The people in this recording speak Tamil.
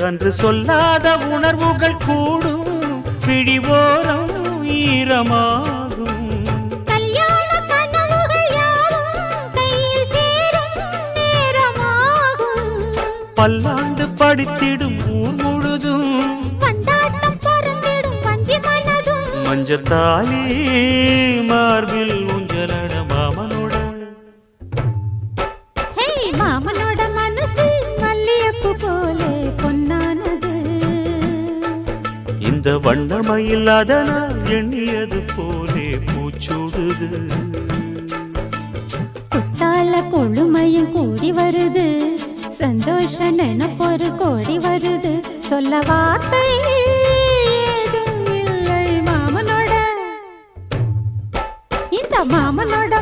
அன்று சொல்லாத உணர்வுகள் கூடும் பிடிவோரம் ஈரமாகும் கல்யாண கனவுகள் யாவும் கையில் சேரும் நேரமாகும் பல்லாண்டு படித்திடும் ஊர் முழுதும் கொண்டாட்டம் பறந்திடும் வஞ்சி மனதும் மஞ்சத்தாலி மார்பில் ஊஞ்சலட மாமனோட மாமனோட மனசு மல்லியப்பு போலே பொன்னானது இந்த வண்ணமயில் அதனால் எண்ணியது போலே பூச்சூடுது குட்டால கொழுமையும் கூடி வருது சந்தோஷ நினைப்பொரு கோடி வருது சொல்ல வார்த்தை ஏதும் இல்லை மாமனோட இந்த மாமனோட